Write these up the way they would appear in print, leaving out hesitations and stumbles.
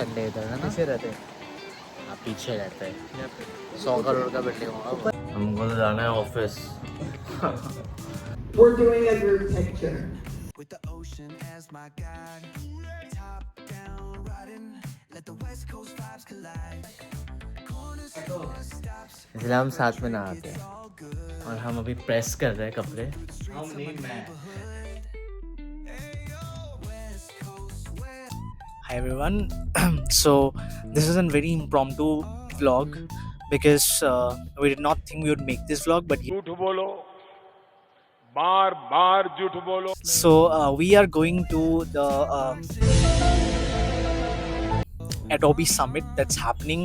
Sunday इधर है ना, पीछे रहते हैं। हाँ पीछे रहता है। 100 करोड़ का बिल्डिंग होगा। हमको तो जाना है office. We're doing a group picture. With the ocean as my guide, top down riding, let the west coast vibes collide. Corners for stops, इसलिए हम साथ में नहाते हैं और हम अभी प्रेस कर रहे हैं कपड़े। हम नहीं, मैं। Hi everyone. So this is a very impromptu vlog because we did not think we would make this vlog, but झूठ बोलो, बार बार झूठ बोलो। so we are going to the Adobe Summit that's happening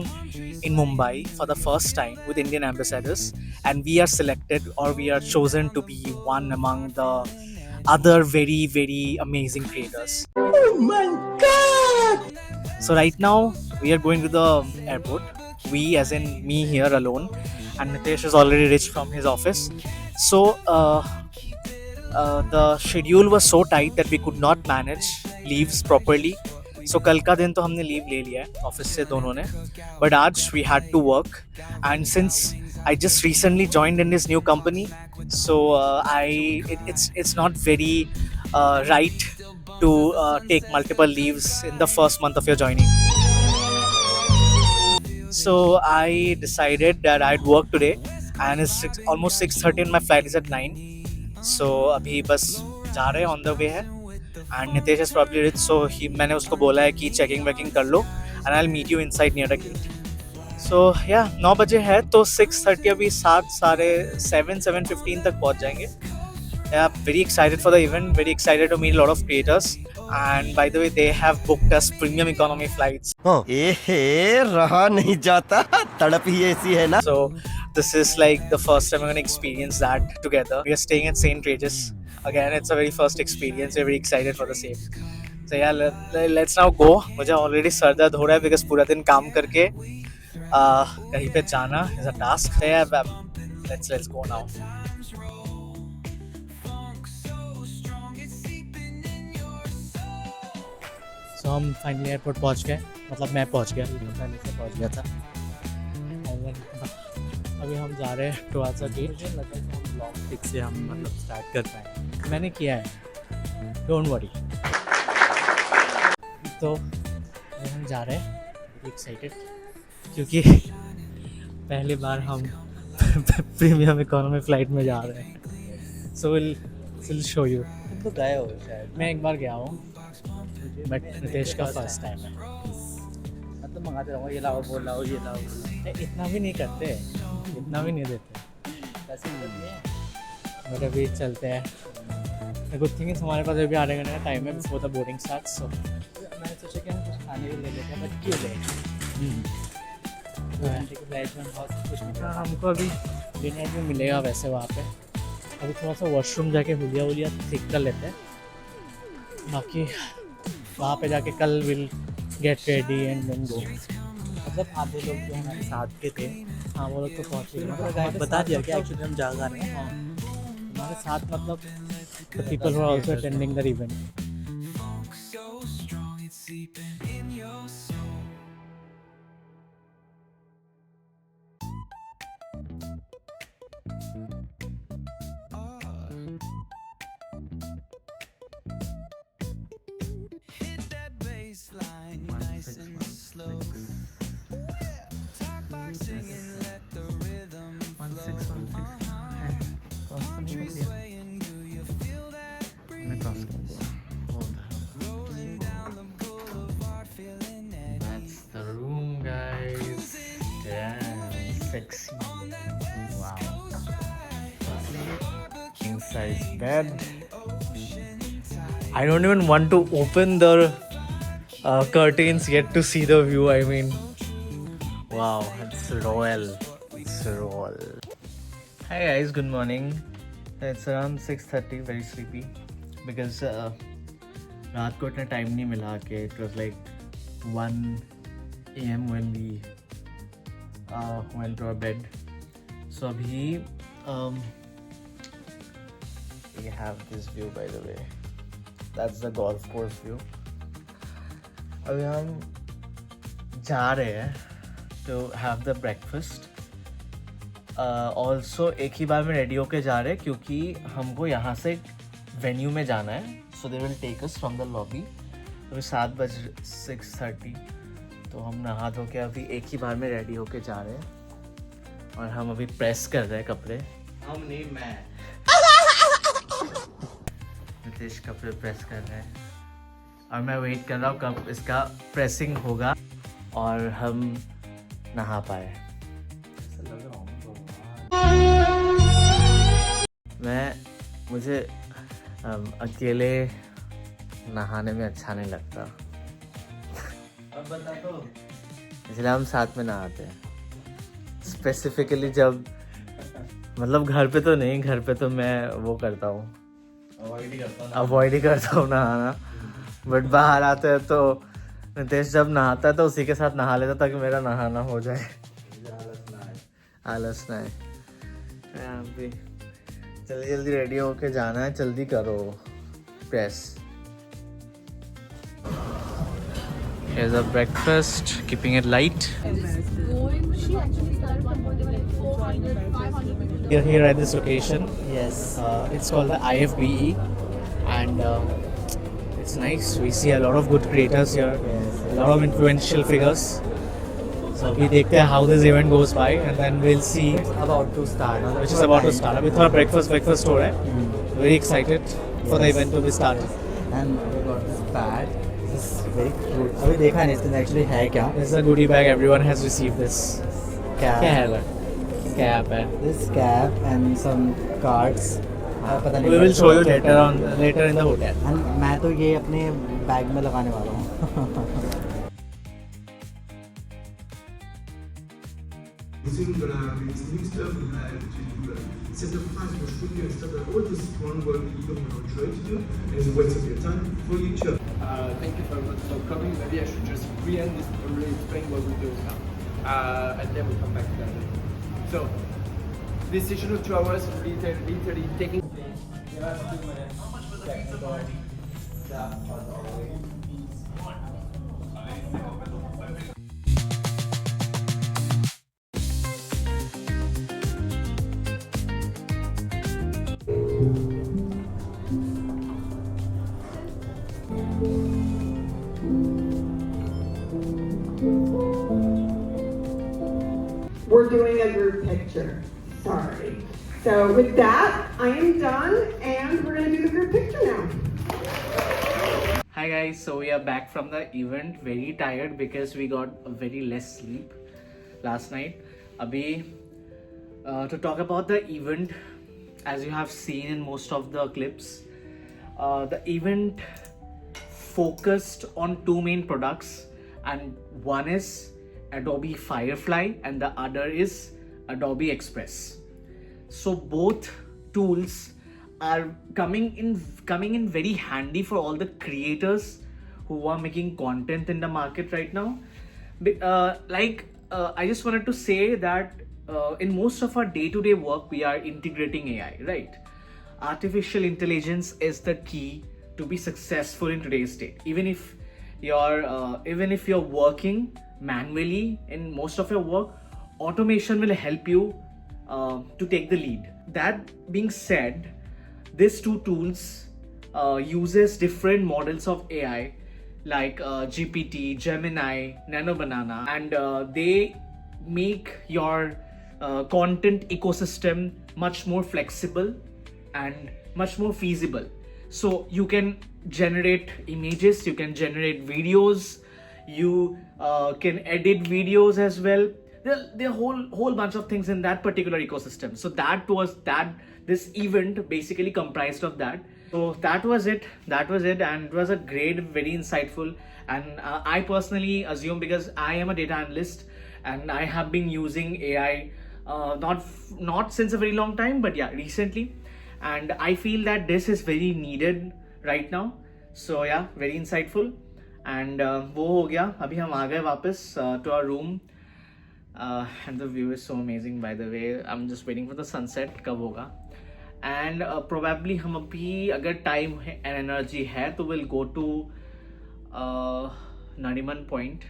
in Mumbai for the first time with Indian ambassadors, and we are selected or we are chosen to be one among the other very very amazing creators. Oh my God! So right now we are going to the airport. We, as in me here alone, and Nitesh is already reached from his office. So the schedule was so tight that we could not manage leaves properly. So कल का दिन तो हमने leave ले लिया है office से दोनों ने, but आज we had to work, and since I just recently joined in this new company, so it's not very right to take multiple leaves in the first month of your joining. So I decided that I'd work today, and it's almost 6:30 and my flight is at 9. So अभी बस जा रहे हैं, on the way है, and Nitesh is probably rich, so मैंने उसको बोला है कि checking कर लो, and I'll meet you inside near the gate. So yeah, 9 बजे है तो 6:30 अभी 7:15 तक पहुंच जाएंगे. Yeah, very excited for the event, very excited to meet a lot of creators, and by the way they have booked us premium economy flights. रहा नहीं जाता, तड़प ही ऐसी है ना. So this is like the first time I'm going to experience that together. We are staying at St. Regis. Again, it's a very first experience. We're very excited for the same. So yeah, let's now go. मुझे already sir दर्द हो रहा है because पूरा दिन काम करके कहीं पे जाना is a task. So yeah, let's go now. So हम फाइनली एयरपोर्ट पहुंच गए, मतलब मैं पहुंच गया, पहले से पहुंच गया था. अभी हम जा रहे हैं टुवर्ड्स द गेट. मुझे लगा कि हम ब्लॉग ठीक से हम मतलब स्टार्ट कर पाएँ. मैंने किया है, डोंट वरी. तो अभी हम जा रहे हैं, एक्साइटेड, क्योंकि पहली बार हम प्रीमियम इकोनॉमी फ़्लाइट में जा रहे हैं. So will show you. तो गए हो शायद, मैं एक बार गया हूँ, बट नितेश का फर्स्ट टाइम है. मैं तो मंगाते रहूँगा, ये लाओ वो लाओ ये लाओ। इतना भी नहीं करते, इतना भी नहीं देते. पैसे नहीं है। बट अभी चलते हैं. गुड थिंग इज हमारे पास अभी आधे घंटे का टाइम है बिफोर द बोर्डिंग स्टार्ट. सो मैंने सोचा कि हम कुछ खाने के लिए ले लेते हैं, बट क्यों ले? हमको अभी डिनर भी मिलेगा वैसे वहाँ पे. अभी थोड़ा सा वॉशरूम जाके हुलिया ठीक कर लेते हैं. बाकी वहाँ पे जाके कल will get ready and then go. मतलब आधे लोग जो हमारे साथ के थे, हाँ वो लोग तो पहुँच गए. बता दिया कि एक्चुअली हम जा रहे हैं. हाँ हमारे साथ मतलब the people who are also attending the event. That's the room, guys. Yeah, sexy. Wow. King size bed. I don't even want to open the curtains yet to see the view. I mean, Wow, it's royal. It's royal. Hi guys, good morning. It's around 6:30. Very sleepy because रात को इतना time नहीं मिला कि it was like 1 a.m. when we went to our bed. So अभी we have this view, by the way. That's the golf course view. अभी हम जा रहे हैं to have the breakfast. Also एक ही बार में रेडी होके जा रहे हैं क्योंकि हमको यहाँ से वेन्यू में जाना है, so they will take us from the lobby. अभी 6:30 तो हम नहा धो के अभी एक ही बार में रेडी होके जा रहे हैं और हम अभी प्रेस कर रहे हैं कपड़े। हम नहीं, मैं नितेश कपड़े प्रेस कर रहे हैं और मैं वेट कर रहा हूँ कब इसका प्रेसिंग होगा और हम नहा पाए। मुझे अकेले नहाने में अच्छा नहीं लगता। अब बता दो, इसलिए हम साथ में नहाते हैं। स्पेसिफिकली जब मतलब घर पे तो नहीं, घर पे तो मैं वो करता हूँ, अवॉइड ही करता हूँ नहाना। बट बाहर आते हैं तो नितेश जब नहाता है तो उसी के साथ नहा लेता ताकि मेरा नहाना हो जाए, आलस ना आए। जल्दी जल्दी रेडी होके जाना है, जल्दी करो press. Here's our breakfast, keeping it light. We are here at this location. Yes. It's called the IFBE, and it's nice. We see a lot of good creators here, a lot of influential figures. So we देखते हैं how this event goes by, and then we'll see. About to start. Which is about to start. अभी थोड़ा breakfast हो रहा है. Very excited for the event to be started. And we got this bag. This is very cute. अभी देखा नहीं इसमें actually है क्या? This is a goodie bag. Everyone has received this. Cap. क्या है? Cap है. This cap and some cards. पता नहीं. We will show you later in the hotel. And मैं तो ये अपने बैग में लगाने वाला हूँ. Wir sind ins nächste set up class for shooting and stuff like all this one work you don't want to try to do and it's a waste of your time for each other. Thank you very much for coming. Maybe I should just pre-end this and really explain what we do now. And then we'll come back to that. So, this session of 2 hours is literally taking... We're doing a group picture. Sorry. So with that, I am done, and we're gonna do the group picture now. Hi guys, so we are back from the event. Very tired because we got a very less sleep last night. Abhi, to talk about the event, as you have seen in most of the clips, the event focused on two main products, and one is Adobe Firefly and the other is Adobe Express. So both tools are coming in very handy for all the creators who are making content in the market right now. I just wanted to say that in most of our day-to-day work we are integrating AI, right? Artificial intelligence is the key to be successful in today's state. Even if you're working manually in most of your work, automation will help you to take the lead. That being said, these two tools uses different models of AI like GPT, Gemini, Nano Banana, and they make your content ecosystem much more flexible and much more feasible. So you can generate images, you can generate videos, you can edit videos as well. There are whole bunch of things in that particular ecosystem. So this event basically comprised of that. So that was it, and it was a great, very insightful. And I personally assume, because I am a data analyst and I have been using AI not since a very long time, but yeah, recently, and I feel that this is very needed right now. So yeah, very insightful. And वो हो गया, अभी हम आ गए वापस to our room, and the view is so amazing, by the way. I'm just waiting for the sunset कब होगा. And probably हम अभी अगर time and energy है तो we'll go to Nariman Point,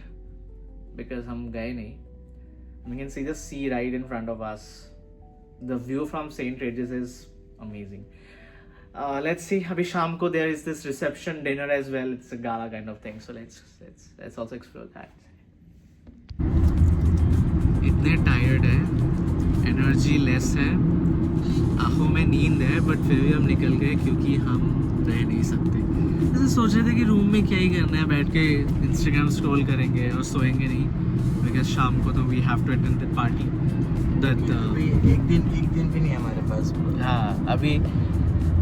because हम गए नहीं. We can see the sea right in front of us. The view from St. Regis is amazing. Let's see. अभी शाम को there is this reception dinner as well. It's a gala kind of thing. So let's also explore that. इतने tired है, energy less है, आँखों में नींद है, but फिर भी हम निकल गए क्योंकि हम रह नहीं सकते. ऐसे सोच रहे थे कि रूम में क्या ही करना है, बैठ के Instagram स्क्रॉल करेंगे और सोएंगे नहीं. Because शाम को तो we have to attend the party. That एक दिन भी नहीं हमारे पास. हाँ, अभी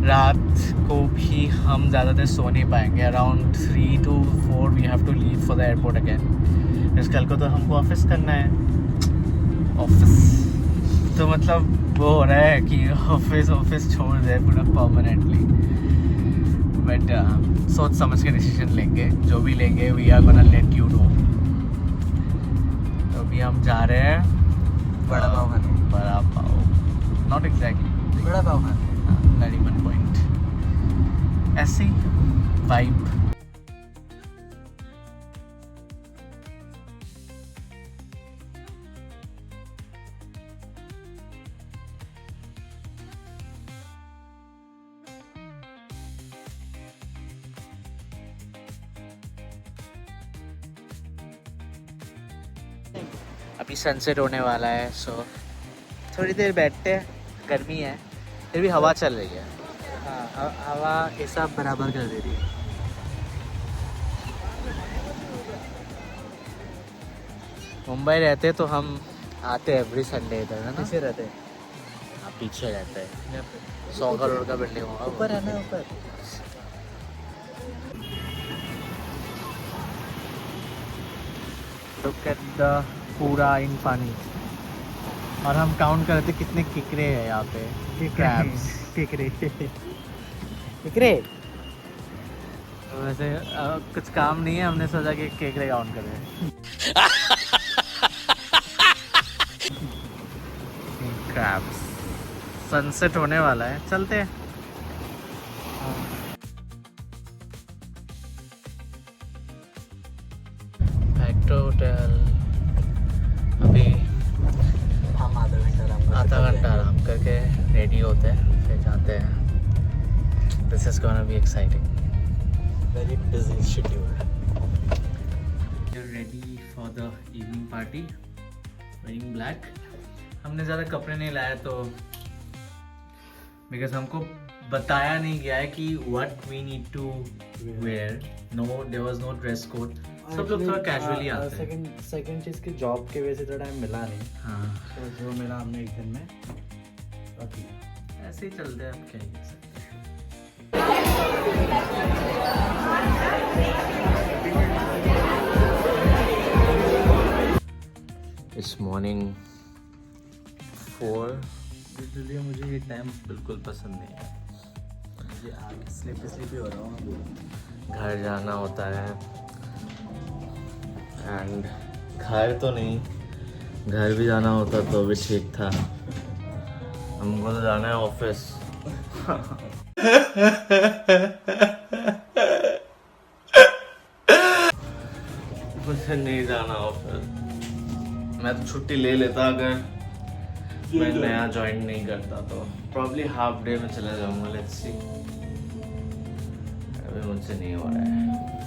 रात को भी हम ज़्यादा देर सो नहीं पाएंगे. Around 3 to 4 we have to leave for the airport again. इस कल को तो हमको ऑफिस करना है. ऑफिस तो मतलब वो हो रहा है कि ऑफिस छोड़ दे पूरा परमानेंटली. बट सोच समझ के डिसीजन लेंगे. जो भी लेंगे we are gonna let you know. अभी हम जा रहे हैं बड़ा पाव खाने. बड़ा पाव नॉट एग्जैक्टली बड़ा पाव खाने. नरीमन पॉइंट. ऐसी वाइब. अभी सनसेट होने वाला है. सो थोड़ी देर बैठते हैं. गर्मी है फिर भी हवा चल रही है. हाँ, हवा हिसाब बराबर कर दे रही है. मुंबई रहते तो हम आते एवरी संडे इधर है ना. पीछे रहते हैं. हाँ, पीछे रहते हैं. 100 करोड़ का बिल्डिंग होगा. ऊपर है ना, ऊपर. लुक एट द पूरा इन पानी. और हम काउंट करते कितने किकरे हैं यहाँ पे. क्रैब्स. केकरे. किकरे. वैसे कुछ काम नहीं है, हमने सोचा कि केकरे काउंट करें. क्रैब्स. सनसेट होने वाला है, चलते हैं. Factory hotel. अभी हम आधा घंटा आराम करके रेडी होते हैं, फिर जाते हैं. This is gonna be exciting. Very busy schedule. We are ready for the evening party. Wearing black. हमने ज़्यादा कपड़े नहीं लाए तो बिकॉज हमको बताया नहीं गया है कि what we need to wear. No, there was no dress code. सब लोग थोड़ा कैजुअली आते हैं. सेकंड चीज़ की जॉब के वजह से थोड़ा टाइम मिला नहीं. हाँ, तो जो मिला हमने एक दिन में रख ऐसे ही चलते हैं. अब क्या ही कर सकते हैं. इस मॉर्निंग 4. इसलिए मुझे ये टाइम बिल्कुल पसंद नहीं है. मुझे आगे स्लीपी हो रहा हूँ. घर जाना होता है. एंड घर तो नहीं, घर भी जाना होता तो भी ठीक था. हमको तो जाना है ऑफिस. मुझे नहीं जाना ऑफिस. मैं तो छुट्टी ले लेता अगर मैं नया ज्वाइन नहीं करता तो. प्रॉब्ली हाफ डे में चला जाऊंगा. Let's see. अभी मुझसे नहीं हो रहा है.